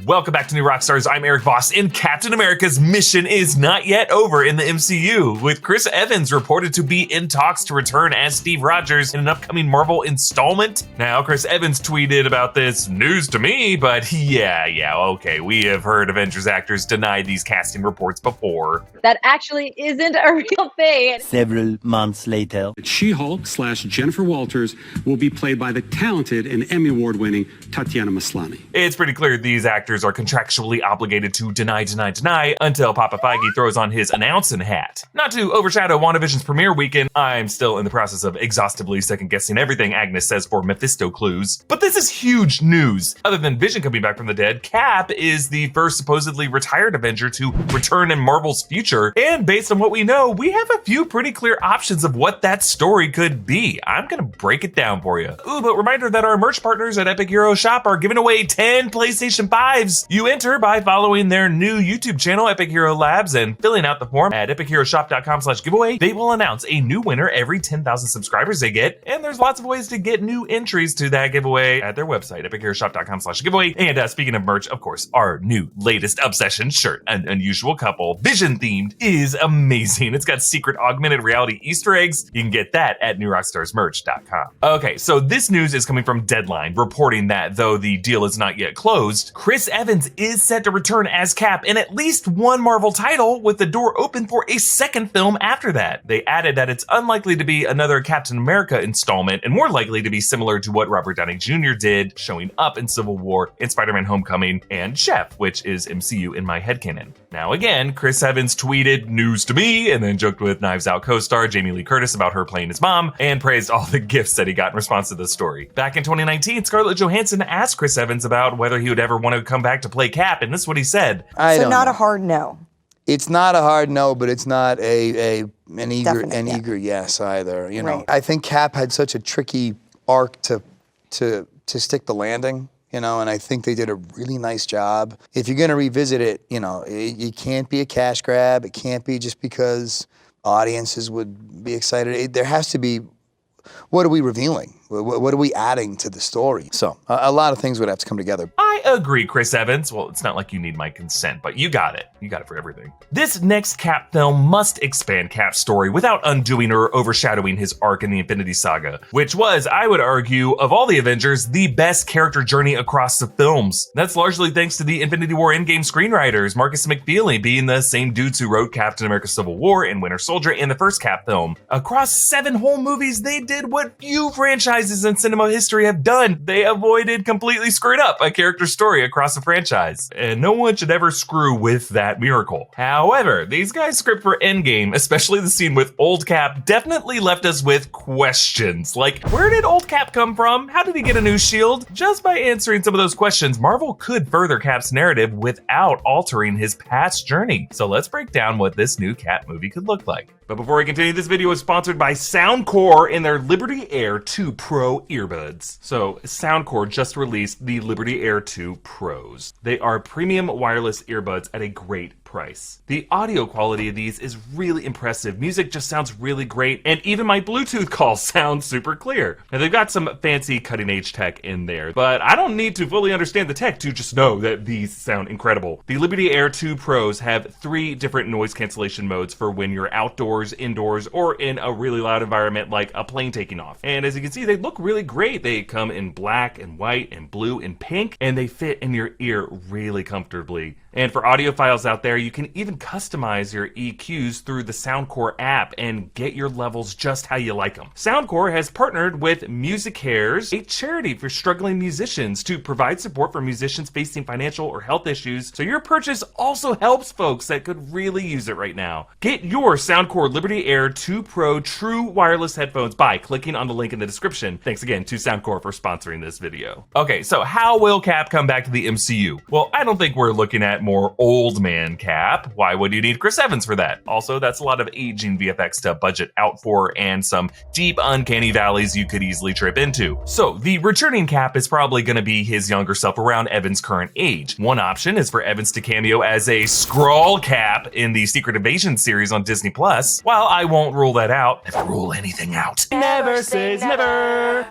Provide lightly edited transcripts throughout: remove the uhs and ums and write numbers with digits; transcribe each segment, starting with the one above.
Welcome back to New Rockstars. I'm Erik Voss, and Captain America's mission is not yet over in the MCU, with Chris Evans reported to be in talks to return as Steve Rogers in an upcoming Marvel installment. Now, Chris Evans tweeted about this, news to me, but okay, we have heard Avengers actors deny these casting reports before. That actually isn't a real thing. Several months later. She-Hulk / Jennifer Walters will be played by the talented and Emmy Award-winning Tatiana Maslany. It's pretty clear these actors are contractually obligated to deny until Papa Feige throws on his announcing hat. Not to overshadow WandaVision's premiere weekend, I'm still in the process of exhaustively second-guessing everything Agnes says for Mephisto clues. But this is huge news. Other than Vision coming back from the dead, Cap is the first supposedly retired Avenger to return in Marvel's future. And based on what we know, we have a few pretty clear options of what that story could be. I'm gonna break it down for you. Ooh, but reminder that our merch partners at Epic Hero Shop are giving away 10 PlayStation 5s. You enter by following their new YouTube channel, Epic Hero Labs, and filling out the form at epicheroshop.com/giveaway. They will announce a new winner every 10,000 subscribers they get, and there's lots of ways to get new entries to that giveaway at their website, epicheroshop.com/giveaway. And speaking of merch, of course, our new latest Obsession shirt, an unusual couple, Vision themed, is amazing. It's got secret augmented reality Easter eggs. You can get that at newrockstarsmerch.com. Okay, so this news is coming from Deadline, reporting that though the deal is not yet closed, Chris Evans is set to return as Cap in at least one Marvel title, with the door open for a second film after that. They added that it's unlikely to be another Captain America installment and more likely to be similar to what Robert Downey Jr. did, showing up in Civil War, in Spider-Man Homecoming, and Chef, which is MCU in my headcanon. Now again, Chris Evans tweeted news to me and then joked with Knives Out co-star Jamie Lee Curtis about her playing his mom and praised all the gifts that he got in response to this story. Back in 2019, Scarlett Johansson asked Chris Evans about whether he would ever want to come back to play Cap, and this is what he said. So not a hard no. It's not a hard no, but it's not an eager yes either. You know, right. I think Cap had such a tricky arc to stick the landing. You know, and I think they did a really nice job. If you're going to revisit it, you know, it can't be a cash grab. It can't be just because audiences would be excited. There has to be, what are we revealing? What are we adding to the story? So a lot of things would have to come together. I agree, Chris Evans. Well, it's not like you need my consent, but you got it. You got it for everything. This next Cap film must expand Cap's story without undoing or overshadowing his arc in the Infinity Saga, which was, I would argue, of all the Avengers, the best character journey across the films. That's largely thanks to the Infinity War Endgame screenwriters, Marcus McFeely being the same dudes who wrote Captain America Civil War and Winter Soldier and the first Cap film. Across 7 whole movies, they did what few franchises in cinema history have done. They avoided completely screwing up a character story across a franchise, and no one should ever screw with that miracle. However, these guys' script for Endgame, especially the scene with old Cap, definitely left us with questions. Like, where did old Cap come from? How did he get a new shield? Just by answering some of those questions, Marvel could further Cap's narrative without altering his past journey. So let's break down what this new Cap movie could look like. But before we continue, this video is sponsored by Soundcore and their Liberty Air 2 Pro earbuds. So Soundcore just released the Liberty Air 2 Pros. They are premium wireless earbuds at a great price. The audio quality of these is really impressive. Music just sounds really great, and even my Bluetooth calls sound super clear. Now they've got some fancy cutting edge tech in there, but I don't need to fully understand the tech to just know that these sound incredible. The Liberty Air 2 Pros have 3 different noise cancellation modes for when you're outdoors, indoors, or in a really loud environment like a plane taking off. And as you can see, they look really great. They come in black and white and blue and pink, and they fit in your ear really comfortably. And for audiophiles out there, you can even customize your EQs through the Soundcore app and get your levels just how you like them. Soundcore has partnered with Music Cares, a charity for struggling musicians, to provide support for musicians facing financial or health issues, so your purchase also helps folks that could really use it right now. Get your Soundcore Liberty Air 2 Pro true wireless headphones by clicking on the link in the description. Thanks again to Soundcore for sponsoring this video. Okay, so how will Cap come back to the MCU? Well, I don't think we're looking at more old man Cap. Why would you need Chris Evans for that? Also, that's a lot of aging VFX to budget out for and some deep uncanny valleys you could easily trip into. So the returning Cap is probably going to be his younger self around Evans' current age. One option is for Evans to cameo as a Skrull Cap in the Secret Invasion series on Disney+. While I won't rule that out, never rule anything out. Never says never.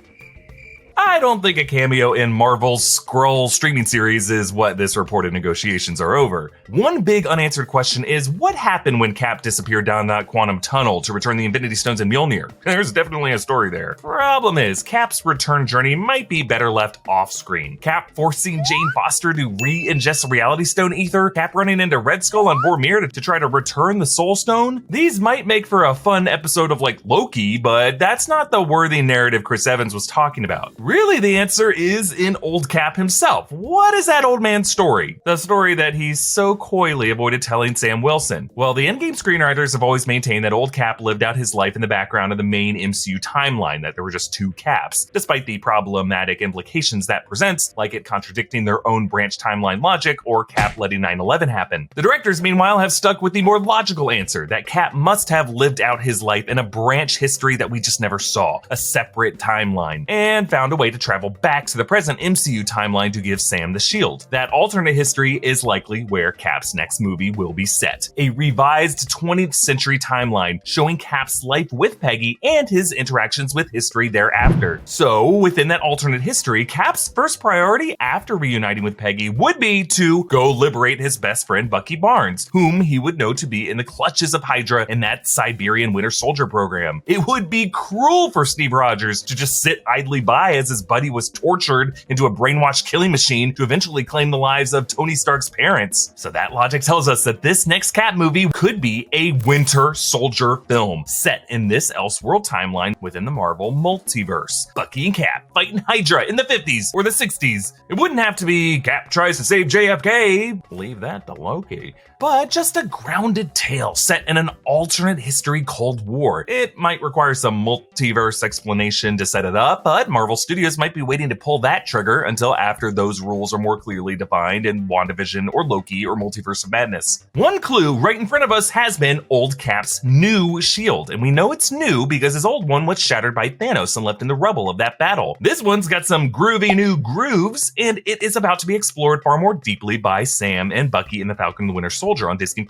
I don't think a cameo in Marvel's Skrull streaming series is what this reported negotiations are over. One big unanswered question is what happened when Cap disappeared down that quantum tunnel to return the Infinity Stones and Mjolnir? There's definitely a story there. Problem is, Cap's return journey might be better left off-screen. Cap forcing Jane Foster to re-ingest Reality Stone ether, Cap running into Red Skull on Vormir to try to return the Soul Stone. These might make for a fun episode of like Loki, but that's not the worthy narrative Chris Evans was talking about. Really, the answer is in old Cap himself. What is that old man's story? The story that he's so coyly avoided telling Sam Wilson. Well, the Endgame screenwriters have always maintained that old Cap lived out his life in the background of the main MCU timeline, that there were just two Caps, despite the problematic implications that presents, like it contradicting their own branch timeline logic or Cap letting 9/11 happen. The directors, meanwhile, have stuck with the more logical answer, that Cap must have lived out his life in a branch history that we just never saw, a separate timeline, and found a way to travel back to the present MCU timeline to give Sam the shield. That alternate history is likely where Cap's next movie will be set, a revised 20th century timeline showing Cap's life with Peggy and his interactions with history thereafter. So, within that alternate history, Cap's first priority after reuniting with Peggy would be to go liberate his best friend Bucky Barnes, whom he would know to be in the clutches of Hydra in that Siberian Winter Soldier program. It would be cruel for Steve Rogers to just sit idly by as his buddy was tortured into a brainwashed killing machine to eventually claim the lives of Tony Stark's parents. So that logic tells us that this next Cap movie could be a Winter Soldier film set in this Elseworld timeline within the Marvel multiverse. Bucky and Cap fighting Hydra in the 50s or the 60s. It wouldn't have to be Cap tries to save JFK. Leave that to Loki. But just a grounded tale set in an alternate history Cold War. It might require some multiverse explanation to set it up, but Marvel Studios might be waiting to pull that trigger until after those rules are more clearly defined in WandaVision or Loki or Multiverse of Madness. One clue right in front of us has been old Cap's new shield, and we know it's new because his old one was shattered by Thanos and left in the rubble of that battle. This one's got some groovy new grooves, and it is about to be explored far more deeply by Sam and Bucky in the Falcon and the Winter Soldier on Disney+.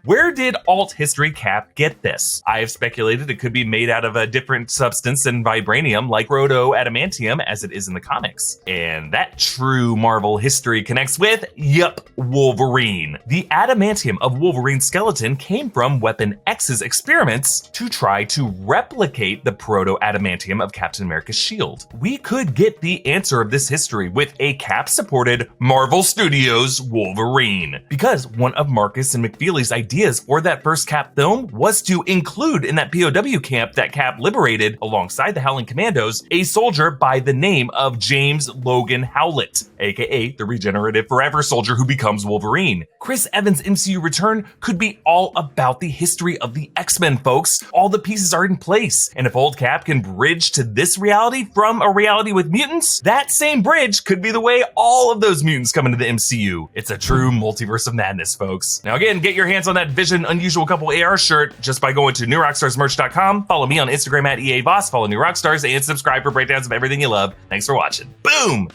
Where did alt history Cap get this? I have speculated it could be made out of a different substance than vibranium, like proto-adamantium as it is in the comics. And that true Marvel history connects with, Wolverine. The adamantium of Wolverine's skeleton came from Weapon X's experiments to try to replicate the proto-adamantium of Captain America's shield. We could get the answer of this history with a Cap-supported Marvel Studios Wolverine. Because one of Marcus and McFeely's ideas for that first Cap film was to include in that POW camp that Cap liberated alongside the Howling Commandos a soldier by the name of James Logan Howlett, aka the regenerative forever soldier who becomes Wolverine. Chris Evans' MCU return could be all about the history of the X-Men, folks. All the pieces are in place, and if old Cap can bridge to this reality from a reality with mutants, that same bridge could be the way all of those mutants come into the MCU. It's a true multiverse of madness, folks. Now again, get your hands on that Vision Unusual Couple AR shirt just by going to newrockstarsmerch.com. Follow me on Instagram at EA Voss, follow New Rockstars, and subscribe for breakdowns of everything you love. Thanks for watching. Boom!